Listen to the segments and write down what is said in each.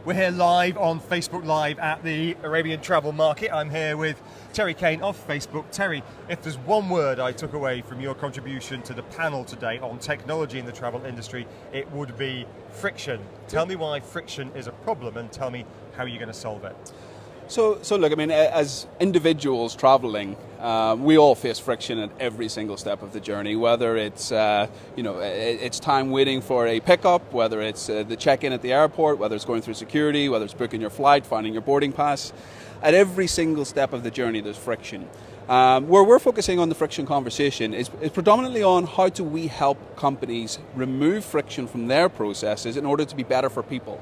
We're here live on Facebook Live at the Arabian Travel Market. I'm here with Terry Kane of Facebook. Terry, if there's one word I took away from your contribution to the panel today on technology in the travel industry, it would be friction. Tell me why friction is a problem and tell me how you're going to solve it. So look, I mean, as individuals traveling, we all face friction at every single step of the journey, whether it's, it's time waiting for a pickup, whether it's the check-in at the airport, whether it's going through security, whether it's booking your flight, finding your boarding pass. At every single step of the journey, there's friction. Where we're focusing on the friction conversation is predominantly on how do we help companies remove friction from their processes in order to be better for people.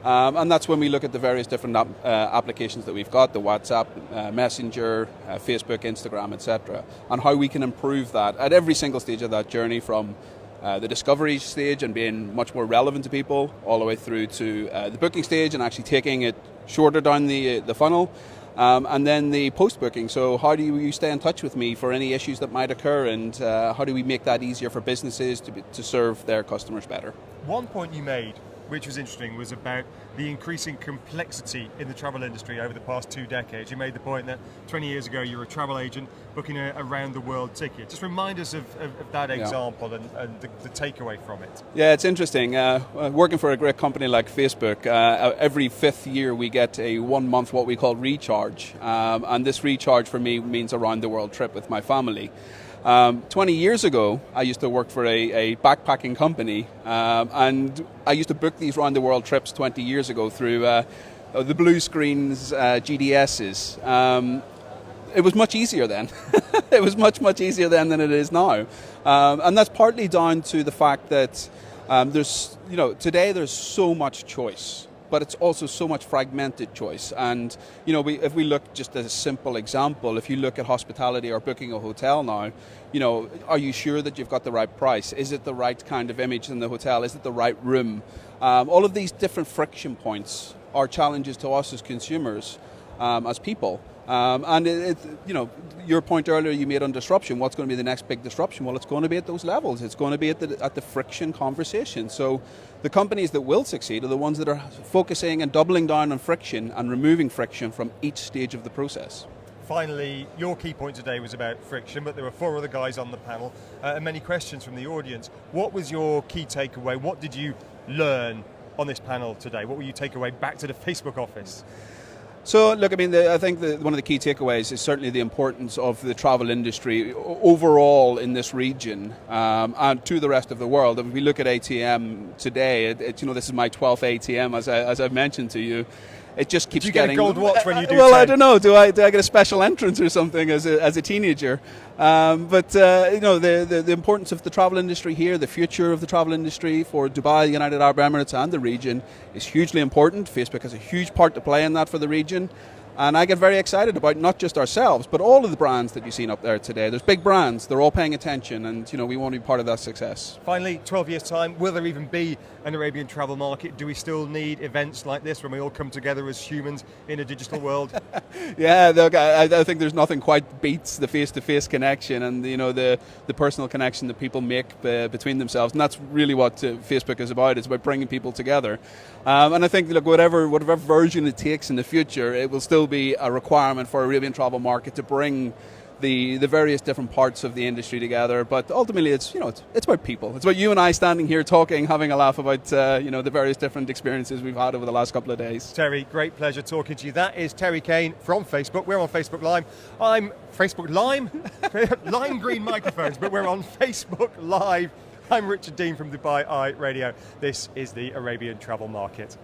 And that's when we look at the various different applications that we've got, the WhatsApp, Messenger, Facebook, Instagram, etc., and how we can improve that at every single stage of that journey, from the discovery stage and being much more relevant to people, all the way through to the booking stage and actually taking it shorter down the funnel, and then the post-booking. So how do you stay in touch with me for any issues that might occur, and how do we make that easier for businesses to serve their customers better? One point you made, which was interesting, was about the increasing complexity in the travel industry over the past 2 decades. You made the point that 20 years ago you were a travel agent booking a round-the-world ticket. Just remind us of that example and the takeaway from it. Yeah, it's interesting. Working for a great company like Facebook, every 5th year we get a 1 month what we call recharge. And this recharge for me means a round-the-world trip with my family. 20 years ago, I used to work for a backpacking company, and I used to book these round-the-world trips 20 years ago through the blue screens, GDSs. It was much easier then. It was much easier then than it is now. And that's partly down to the fact that today there's so much choice, but it's also so much fragmented choice. And if we look just at a simple example, if you look at hospitality or booking a hotel now, are you sure that you've got the right price? Is it the right kind of image in the hotel? Is it the right room? All of these different friction points are challenges to us as consumers, as people. And your point earlier you made on disruption. What's going to be the next big disruption? Well, it's going to be at those levels. It's going to be at the friction conversation. So the companies that will succeed are the ones that are focusing and doubling down on friction and removing friction from each stage of the process. Finally, your key point today was about friction, but there were 4 other guys on the panel and many questions from the audience. What was your key takeaway? What did you learn on this panel today? What will you take away back to the Facebook office? So, look, I mean, I think one of the key takeaways is certainly the importance of the travel industry overall in this region and to the rest of the world. If we look at ATM today, this is my 12th ATM, as I've mentioned to you. It just keeps getting. Do you get a gold watch when you do? Well, 10? I don't know. Do I get a special entrance or something as a teenager? The importance of the travel industry here, the future of the travel industry for Dubai, the United Arab Emirates, and the region is hugely important. Facebook has a huge part to play in that for the region. And I get very excited about not just ourselves, but all of the brands that you've seen up there today. There's big brands, they're all paying attention, and we want to be part of that success. Finally, 12 years' time, will there even be an Arabian travel market? Do we still need events like this when we all come together as humans in a digital world? Yeah, look, I think there's nothing quite beats the face-to-face connection and the personal connection that people make between themselves, and that's really what Facebook is about. It's about bringing people together. And I think, look, whatever version it takes in the future, it will still be a requirement for Arabian travel market to bring the various different parts of the industry together. But ultimately, it's about people. It's about you and I standing here talking, having a laugh about the various different experiences we've had over the last couple of days. Terry, great pleasure talking to you. That is Terry Kane from Facebook. We're on Facebook Live. I'm Facebook Lime, lime green microphones, but we're on Facebook Live. I'm Richard Dean from Dubai Eye Radio. This is the Arabian Travel Market.